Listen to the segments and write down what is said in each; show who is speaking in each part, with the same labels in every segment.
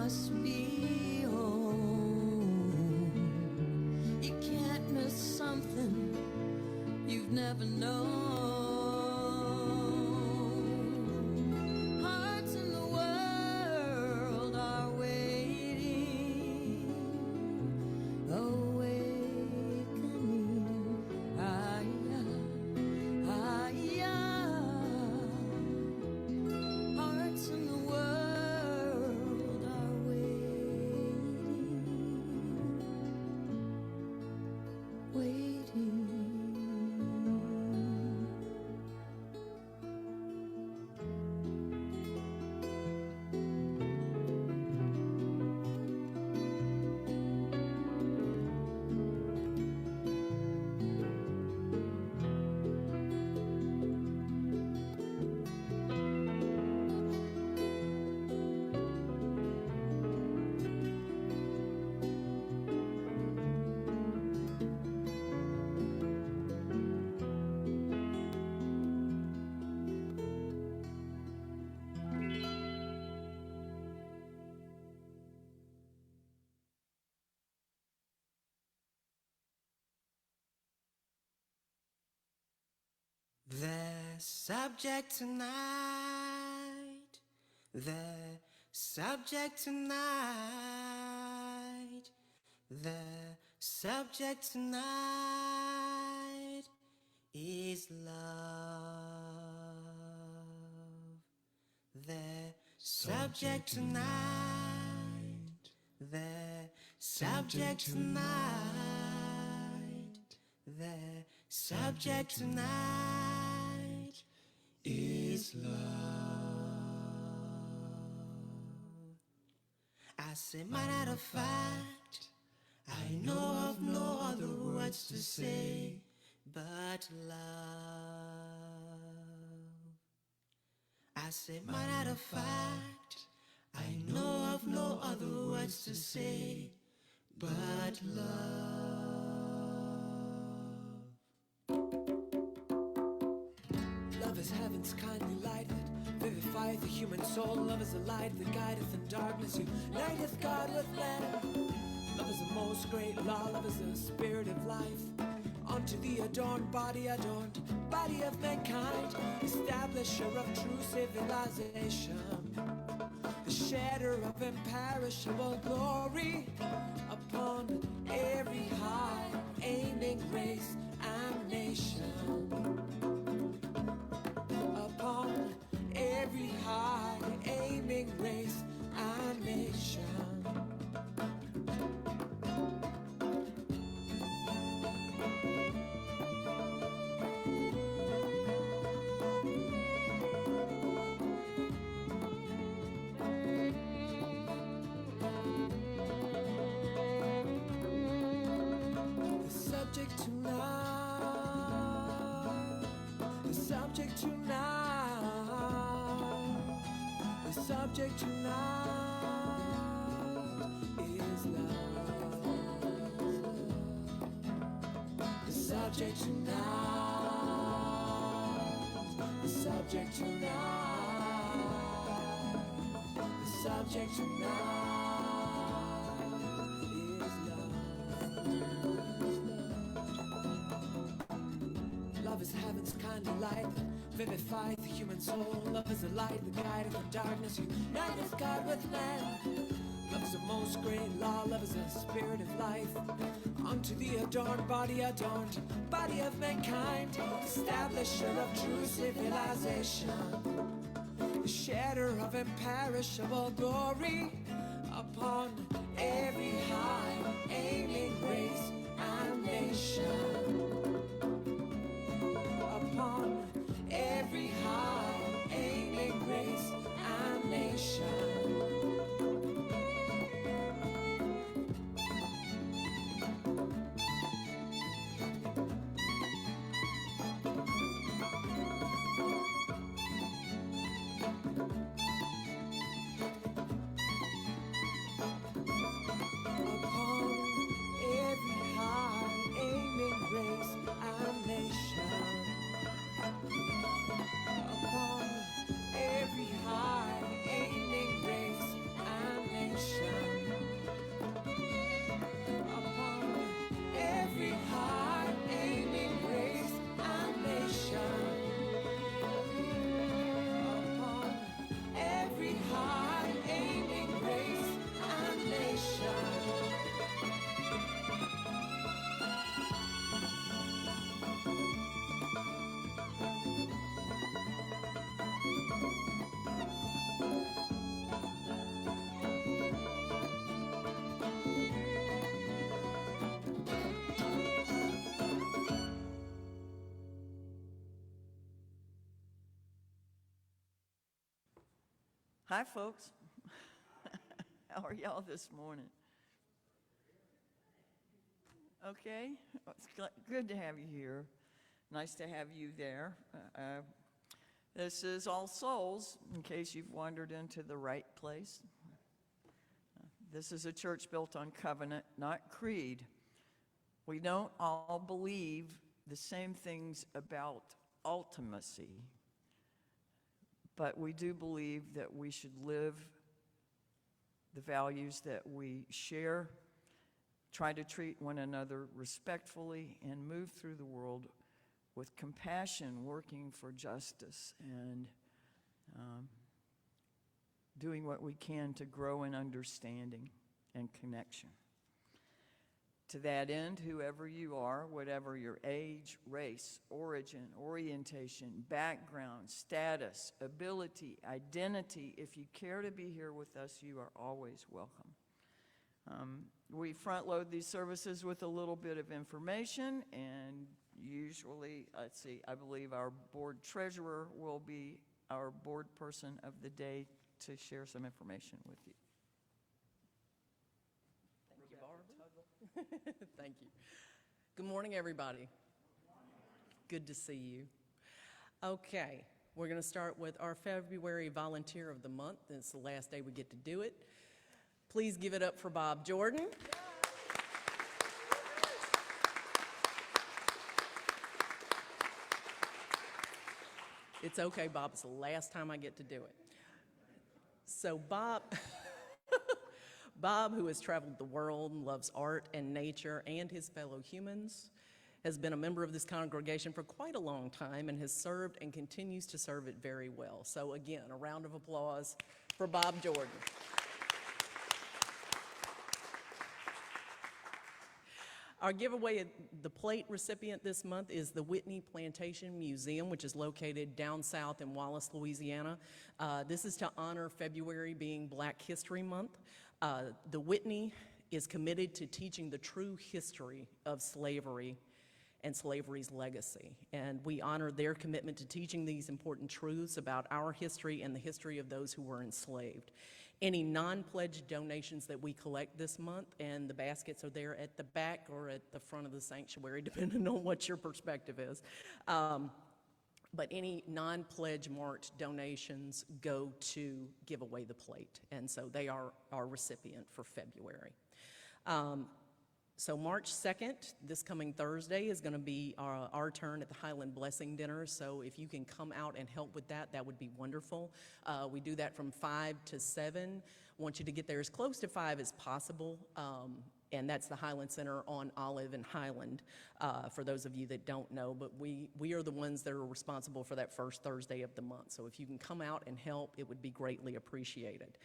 Speaker 1: must be home. You can't never know. Hearts in the world are waiting, awakening. Hearts in the world are waiting, waiting.
Speaker 2: The subject tonight, the subject tonight, the subject tonight is love. The subject tonight, the subject tonight, the subject tonight is love. I say, matter of fact, I know of no other words to say but love. I say, matter of fact, I know of no other words to say but love.
Speaker 3: Love is heaven's kindly light that vivifieth the human soul. Love is the light that guideth in darkness, uniteth God with man. Love is the most great law, love is the spirit of life. Unto the adorned body of mankind, establisher of true civilization, the shedder of imperishable glory upon every high aiming race and nation. Upon every high aiming race and nation. The subject tonight, the subject tonight, the subject tonight is love. The subject tonight, the subject tonight, the subject tonight is love. Love is heaven's kindly light that vivifieth the human soul. Love is the light that guideth in darkness, uniteth God with man. Love is the most great law, love is the spirit of life. Unto the adorned body of mankind, establisher of true civilization, the shedder of imperishable glory upon every high aiming race and nation. Upon every high aiming race and nation. Upon every
Speaker 4: Hi, folks. How are y'all this morning? Okay, well, it's good to have you here. Nice to have you there. This is All Souls, in case you've wandered into the right place. This is a church built on covenant, not creed. We don't all believe the same things about ultimacy, but we do believe that we should live the values that we share, try to treat one another respectfully, and move through the world with compassion, working for justice, and doing what we can to grow in understanding and connection. To that end, whoever you are, whatever your age, race, origin, orientation, background, status, ability, identity, if you care to be here with us, you are always welcome. We front load these services with a little bit of information, and usually, I believe our board treasurer will be our board person of the day to share some information with you.
Speaker 5: Thank you, Barbara. Thank you. Good morning, everybody. Good to see you. Okay, we're going to start with our February Volunteer of the Month. It's the last day we get to do it. Please give it up for Bob Jordan. It's okay, Bob. It's the last time I get to do it. So Bob, Bob, who has traveled the world and loves art and nature and his fellow humans, has been a member of this congregation for quite a long time and has served and continues to serve it very well. So again, a round of applause for Bob Jordan. Our giveaway, the plate recipient this month is the Whitney Plantation Museum, which is located down south in Wallace, Louisiana. This is to honor February being Black History Month. The Whitney is committed to teaching the true history of slavery and slavery's legacy. And we honor their commitment to teaching these important truths about our history and the history of those who were enslaved. Any non-pledged donations that we collect this month, and the baskets are there at the back or at the front of the sanctuary, depending on what your perspective is. But any non-pledge marked donations go to give away the plate, and so they are our recipient for February. So March 2nd, this coming Thursday, is going to be our turn at the Highland Blessing Dinner. So if you can come out and help with that, that would be wonderful. We do that from 5 to 7. Want you to get there as close to 5 as possible. And that's the Highland Center on Olive and Highland, for those of you that don't know. But we are the ones that are responsible for that first Thursday of the month. So if you can come out and help, it would be greatly appreciated.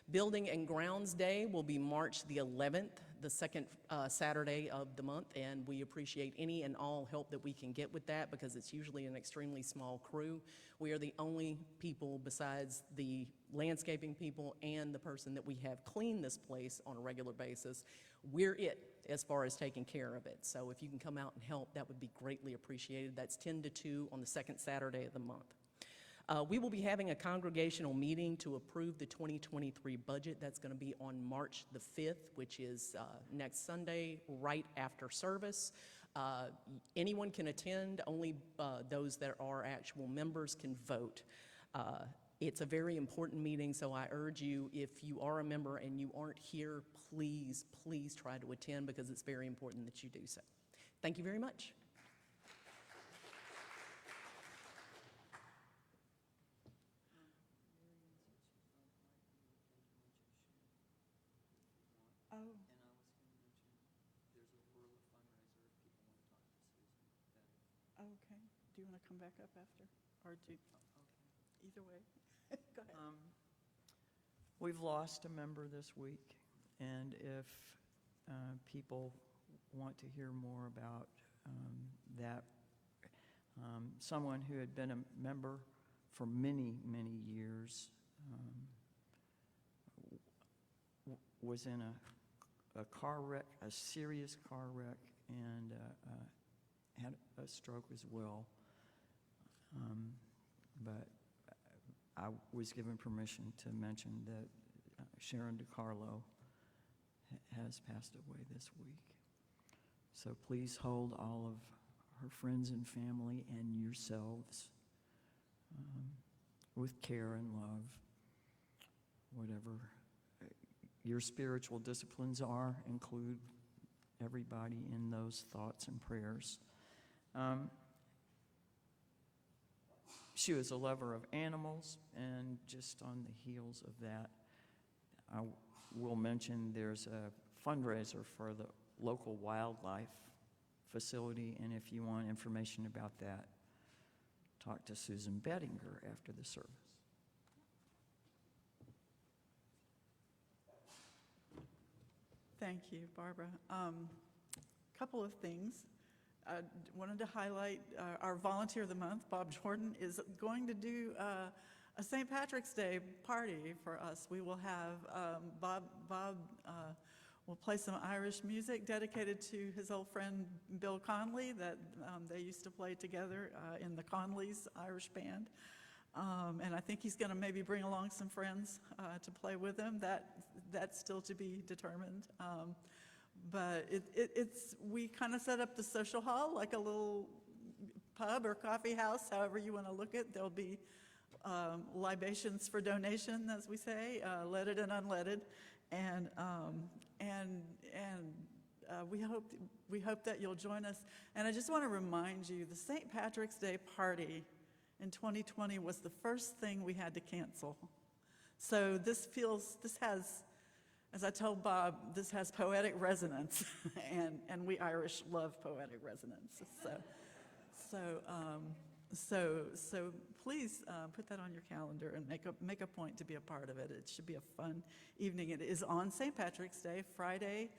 Speaker 5: Building and Grounds Day will be March the 11th, the second Saturday of the month, and we appreciate any and all help that we can get with that because it's usually an extremely small crew. We are the only people besides the landscaping people and the person that we have clean this place on a regular basis. We're it as far as taking care of it. So if you can come out and help, that would be greatly appreciated. That's 10 to 2 on the second Saturday of the month. We will be having a congregational meeting to approve the 2023 budget. That's going to be on March the 5th, which is next Sunday, right after service. Anyone can attend, only those that are actual members can vote. It's a very important meeting, so I urge you, if you are a member and you aren't here, please, please try to attend because it's very important that you do so. Thank you very much.
Speaker 4: And I was going to mention, there's a Whirla fundraiser if people want to talk to Susan.
Speaker 6: Okay. Do you want to come back up after? Or do, either way. Go ahead.
Speaker 4: We've lost a member this week, and if people want to hear more about that, someone who had been a member for many, many years was in a car wreck, a serious car wreck, and had a stroke as well. But I was given permission to mention that Sharon DiCarlo has passed away this week. So please hold all of her friends and family and yourselves with care and love, whatever your spiritual disciplines are, include everybody in those thoughts and prayers. She was a lover of animals, and just on the heels of that, I will mention there's a fundraiser for the local wildlife facility, and if you want information about that, talk to Susan Bettinger after the service.
Speaker 6: Thank you, Barbara. Couple of things. Wanted to highlight our Volunteer of the Month, Bob Jordan, is going to do a St. Patrick's Day party for us. We will have Bob will play some Irish music dedicated to his old friend Bill Conley that they used to play together in the Conleys Irish Band. And I think he's going to maybe bring along some friends to play with him. That's still to be determined. But we kind of set up the social hall like a little pub or coffee house, however you want to look at it. There'll be libations for donation, as we say, leaded and unleaded, and we hope that you'll join us. And I just want to remind you, the St. Patrick's Day party in 2020 was the first thing we had to cancel. So this has, as I told Bob, this has poetic resonance, and we Irish love poetic resonance. So please put that on your calendar and make a point to be a part of it. It should be a fun evening. It is on St. Patrick's Day, Friday,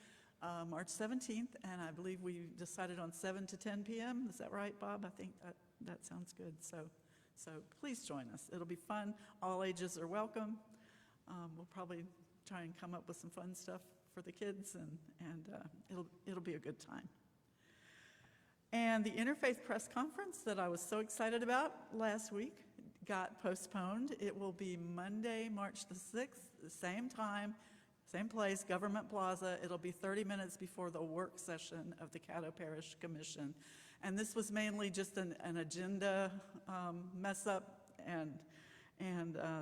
Speaker 6: March 17th, and I believe we decided on 7 to 10 p.m. Is that right, Bob? I think that sounds good. So please join us. It'll be fun. All ages are welcome. We'll probably try and come up with some fun stuff for the kids, and it'll be a good time. And the Interfaith Press Conference that I was so excited about last week got postponed. It will be Monday, March the 6th, the same time, same place, Government Plaza. It'll be 30 minutes before the work session of the Caddo Parish Commission. And this was mainly just an agenda mess up, and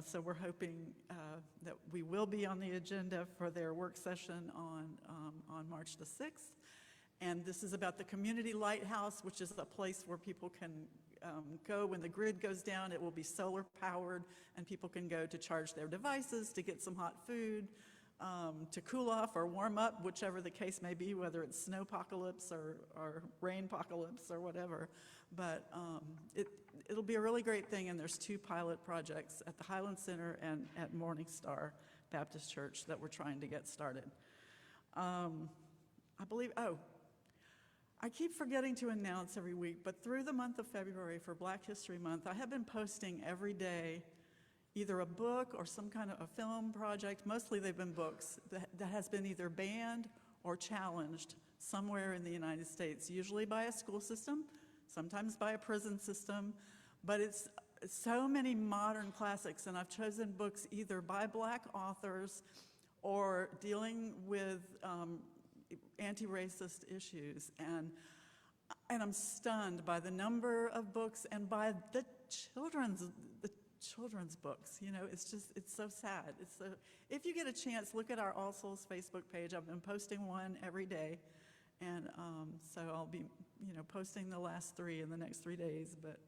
Speaker 6: so we're hoping that we will be on the agenda for their work session on March the 6th. And this is about the Community Lighthouse, which is a place where people can go when the grid goes down. It will be solar powered, and people can go to charge their devices, to get some hot food, to cool off or warm up, whichever the case may be, whether it's snowpocalypse or rainpocalypse or whatever. But it'll be a really great thing, and there's 2 pilot projects at the Highland Center and at Morning Star Baptist Church that we're trying to get started. I keep forgetting to announce every week, but through the month of February for Black History Month, I have been posting every day either a book or some kind of a film project. Mostly they've been books that has been either banned or challenged somewhere in the United States, usually by a school system, sometimes by a prison system, but it's so many modern classics, and I've chosen books either by Black authors or dealing with anti-racist issues, and I'm stunned by the number of books and by the children's books. You know, it's so sad. If you get a chance, look at our All Souls Facebook page. I've been posting one every day, and so I'll be posting the last 3 in the next 3 days, but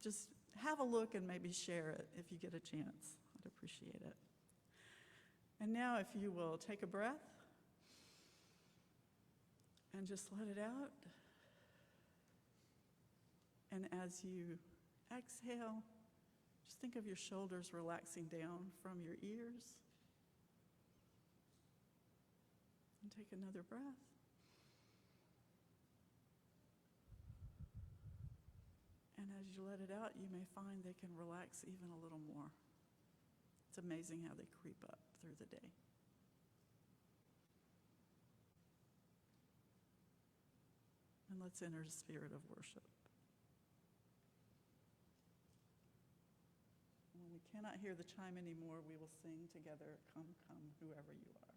Speaker 6: just have a look and maybe share it if you get a chance. I'd appreciate it. And now if you will take a breath and just let it out. And as you exhale, just think of your shoulders relaxing down from your ears. And take another breath. And as you let it out, you may find they can relax even a little more. It's amazing how they creep up through the day. And let's enter the spirit of worship. When cannot hear the chime anymore, we will sing together, Come, Come, Whoever You Are.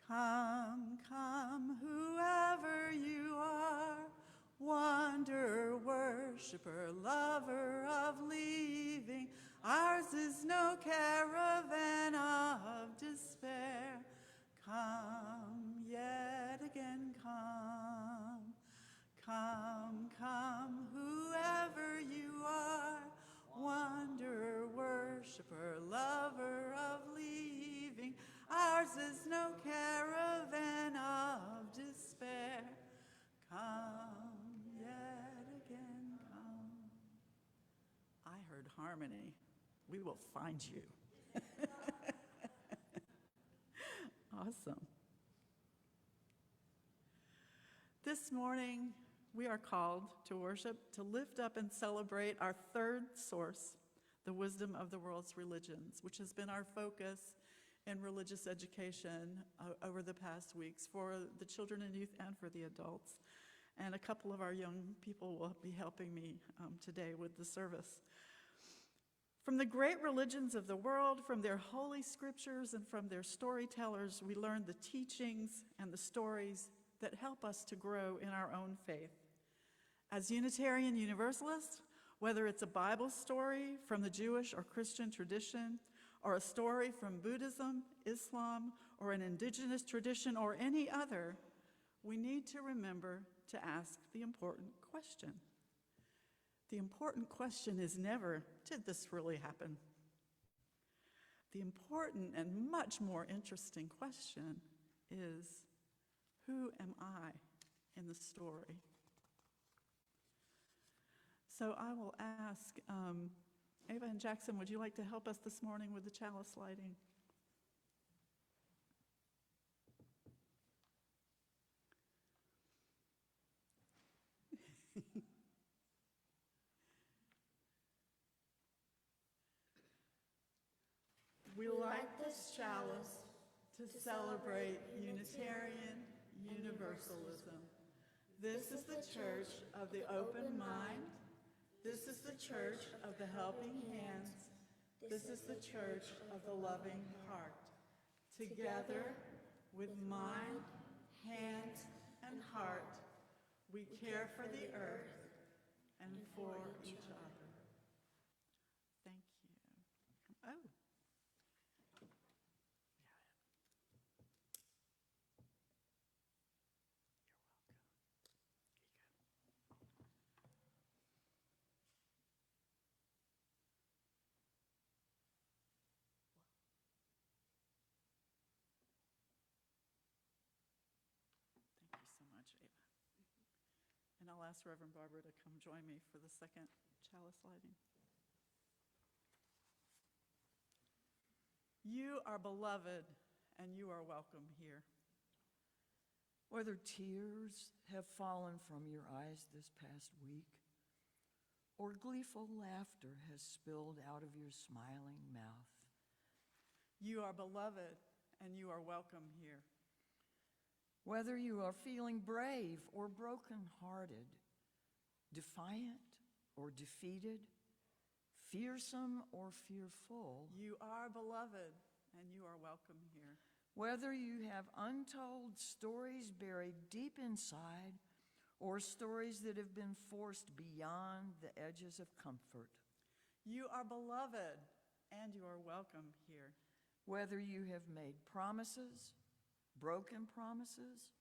Speaker 6: Come, come, whoever you are, wonder, worshiper, lover of leaving. Ours is no caravan of despair. Come, yet again come. Come, come, whoever you are, wonder, worshiper, lover of leaving. Ours is no caravan of despair. Come, yet again come. I heard harmony. We will find you. Awesome. This morning, we are called to worship, to lift up and celebrate our third source, the wisdom of the world's religions, which has been our focus in religious education over the past weeks for the children and youth and for the adults. And a couple of our young people will be helping me today with the service. From the great religions of the world, from their holy scriptures and from their storytellers, we learn the teachings and the stories that help us to grow in our own faith. As Unitarian Universalists, whether it's a Bible story from the Jewish or Christian tradition, or a story from Buddhism, Islam, or an indigenous tradition, or any other, we need to remember to ask the important question. The important question is never, did this really happen? The important and much more interesting question is, who am I in the story? So I will ask Ava and Jackson, would you like to help us this morning with the chalice lighting? We light this chalice to celebrate Unitarian Universalism. This is the church of the open mind. This is the church of the helping hands. This is the church of the loving heart. Together, with mind, hands, and heart, we care for the earth and for each other. Thank you. Oh. Thank you so much, Ava. And I'll ask Reverend Barbara to come join me for the second chalice lighting. You are beloved, and you are welcome here.
Speaker 4: Whether tears have fallen from your eyes this past week, or gleeful laughter has spilled out of your smiling mouth,
Speaker 6: You are beloved, and you are welcome here.
Speaker 4: whether you are feeling brave or brokenhearted, defiant or defeated, fearsome or fearful,
Speaker 6: You are beloved, and you are welcome here.
Speaker 4: whether you have untold stories buried deep inside or stories that have been forced beyond the edges of comfort,
Speaker 6: You are beloved, and you are welcome here.
Speaker 4: whether you have made promises, broken promises,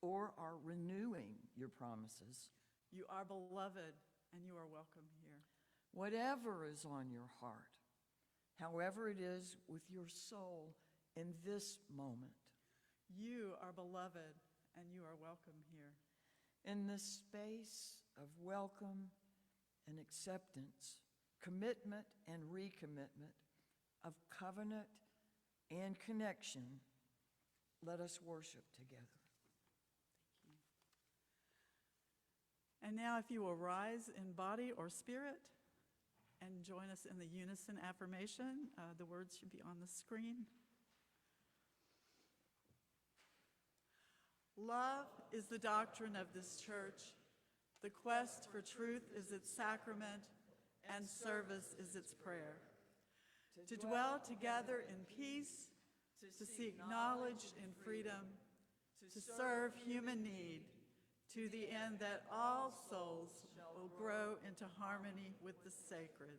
Speaker 4: or are renewing your promises,
Speaker 6: You are beloved, and you are welcome here.
Speaker 4: whatever is on your heart, however it is with your soul in this moment,
Speaker 6: You are beloved, and you are welcome here.
Speaker 4: in this space of welcome and acceptance, commitment and recommitment of covenant and connection, let us worship together.
Speaker 6: And now, if you will rise in body or spirit and join us in the unison affirmation, the words should be on the screen. Love is the doctrine of this church. The quest for truth is its sacrament, and service is its prayer. To dwell together in peace, to seek knowledge in freedom, to serve human need, to the end that all souls will grow into harmony with the sacred.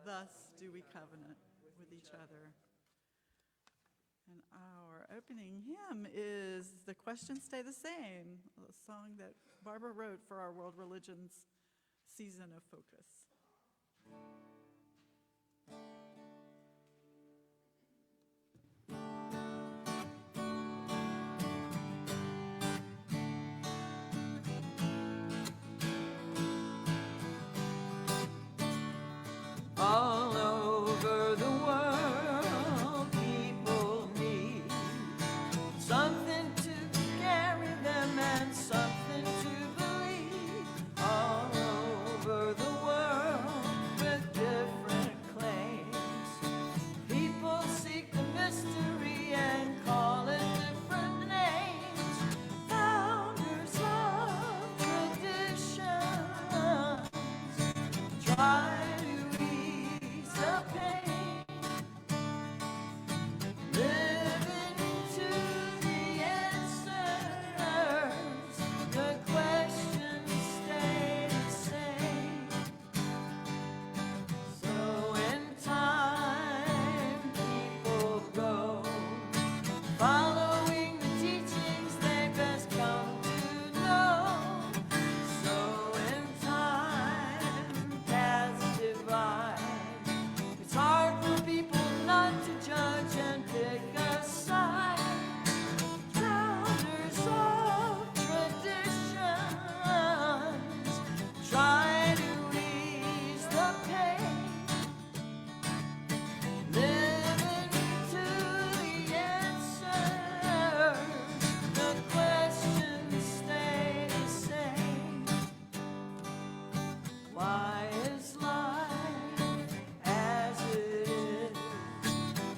Speaker 6: Thus do we covenant with each other. And our opening hymn is "The Questions Stay the Same," a song that Barbara wrote for our World Religions Season of Focus.
Speaker 1: All over the world, people need something to carry them and something to believe. All over the world with different claims. People seek the mystery and call it different names. Founders of traditions try to ease the pain, living to the answers. The questions stay the same. So in time, people go, following the teachings they best come to know. So in time, paths divide. It's hard for people not to judge and pick a side. Founders of traditions try to ease the pain, living to the answers. The questions stay the same. Why is life as it is?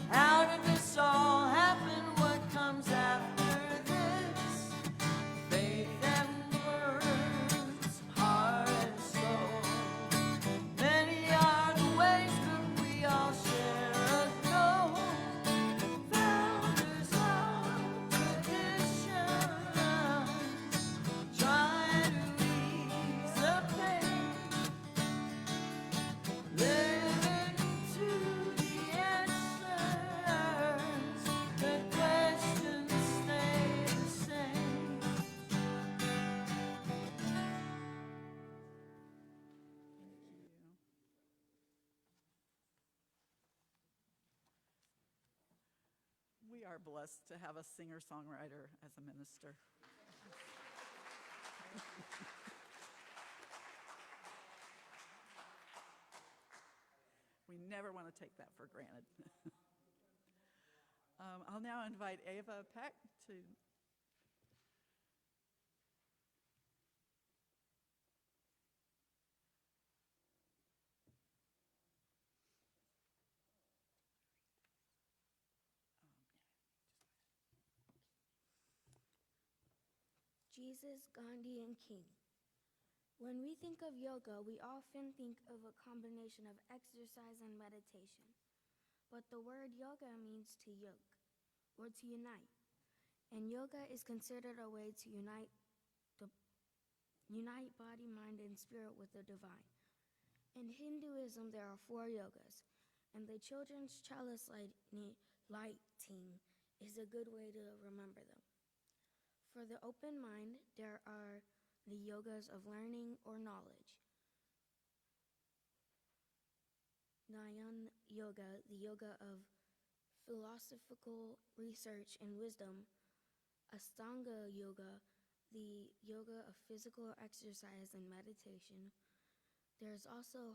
Speaker 1: How did this all happen? What comes after this? Faith and words, heart and soul. Many are the ways, but we all share a goal. Founders of traditions try to ease the pain, living to the answers. The questions stay the same.
Speaker 6: We are blessed to have a singer-songwriter as a minister. We never want to take that for granted. I'll now invite Ava Peck to.
Speaker 7: Jesus, Gandhi, and King. When we think of yoga, we often think of a combination of exercise and meditation. But the word yoga means to yoke, or to unite. And yoga is considered a way to unite body, mind, and spirit with the divine. In Hinduism, there are 4 yogas, and the children's chalice lighting is a good way to remember them. For the open mind, there are the yogas of learning or knowledge. Jnana Yoga, the yoga of philosophical research and wisdom. Astanga Yoga, the yoga of physical exercise and meditation. There's also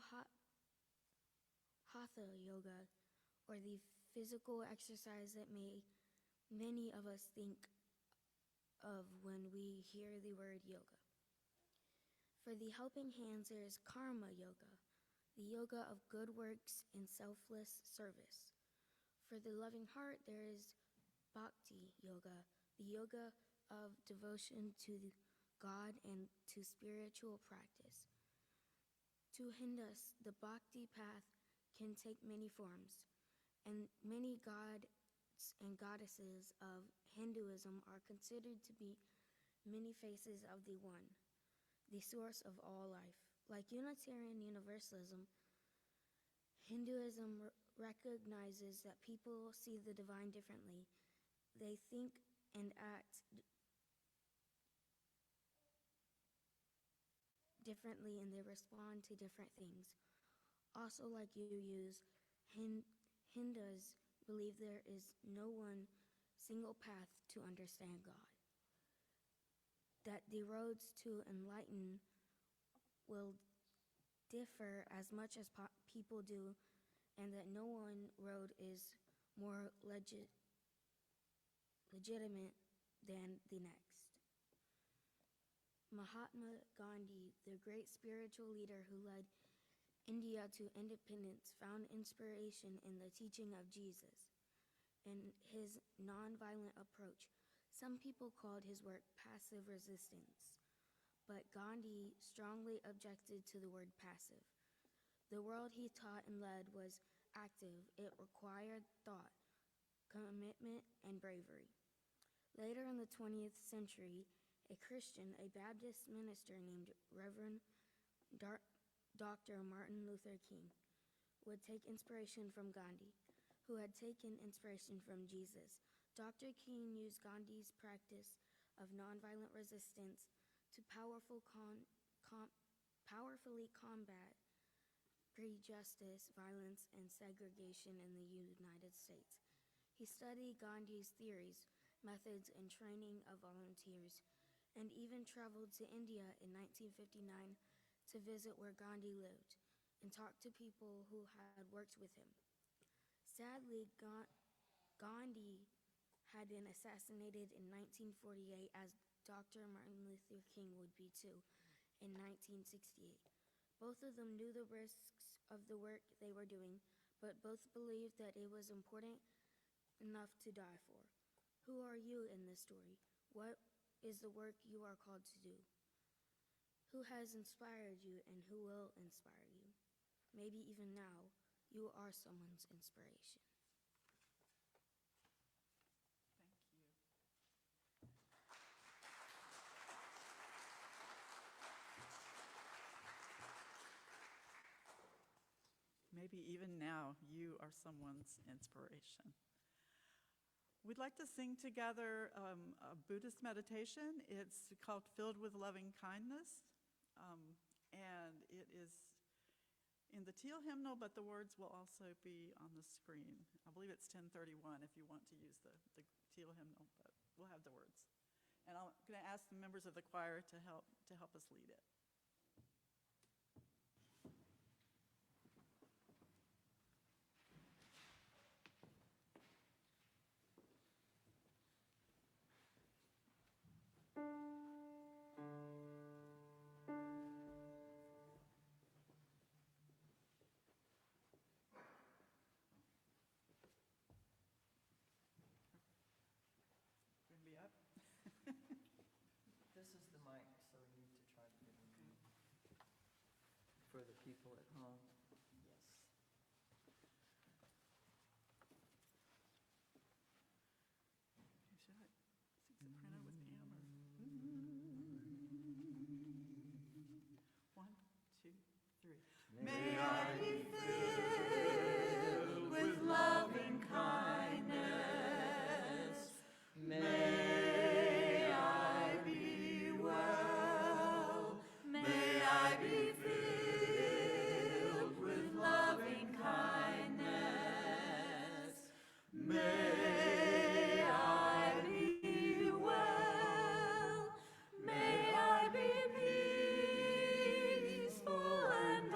Speaker 7: hatha yoga, or the physical exercise that many of us think of when we hear the word yoga. For the helping hands, there is karma yoga, the yoga of good works and selfless service. For the loving heart, there is bhakti yoga, the yoga of devotion to God and to spiritual practice. To Hindus, the bhakti path can take many forms, and many gods and goddesses of Hinduism are considered to be many faces of the One, the source of all life. Like Unitarian Universalism, Hinduism recognizes that people see the divine differently. They think and act differently, and they respond to different things. Also, like UUs, Hindus believe there is no one single path to understand God, that the roads to enlighten will differ as much as people do, and that no one road is more legitimate than the next. Mahatma Gandhi, the great spiritual leader who led India to independence, found inspiration in the teaching of Jesus and his nonviolent approach. Some people called his work passive resistance, but Gandhi strongly objected to the word passive. The world he taught and led was active. It required thought, commitment, and bravery. Later in the 20th century, a Christian, a Baptist minister named Reverend Dr. Martin Luther King, would take inspiration from Gandhi, who had taken inspiration from Jesus. Dr. King used Gandhi's practice of nonviolent resistance to powerfully combat prejudice, violence, and segregation in the United States. He studied Gandhi's theories, methods, and training of volunteers, and even traveled to India in 1959 to visit where Gandhi lived and talk to people who had worked with him. Sadly, Gandhi had been assassinated in 1948, as Dr. Martin Luther King would be too in 1968. Both of them knew the risks of the work they were doing, but both believed that it was important enough to die for. Who are you in this story? What is the work you are called to do? Who has inspired you and who will inspire you? Maybe even now, you are someone's inspiration.
Speaker 6: Maybe even now, you are someone's inspiration. We'd like to sing together a Buddhist meditation. It's called Filled with Loving Kindness, and it is in the teal hymnal, but the words will also be on the screen. I believe it's 1031 if you want to use the teal hymnal, but we'll have the words. And I'm going to ask the members of the choir to help us lead it. Going to be up?
Speaker 4: This is the mic, so we need to try to get it in for the people at home. Yes.
Speaker 6: Should I soprano with hammer? One, two, three. May I be filled with loving kindness. May I be well. May I be filled with loving kindness. May I be well. May I be peaceful and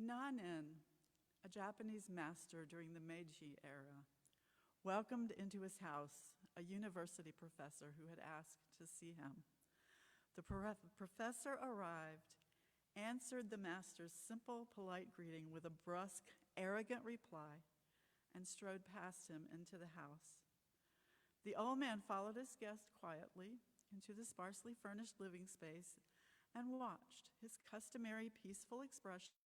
Speaker 6: Nanin, a Japanese master during the Meiji era, welcomed into his house a university professor who had asked to see him. The professor arrived, answered the master's simple, polite greeting with a brusque, arrogant reply, and strode past him into the house. The old man followed his guest quietly into the sparsely furnished living space and watched his customary peaceful expression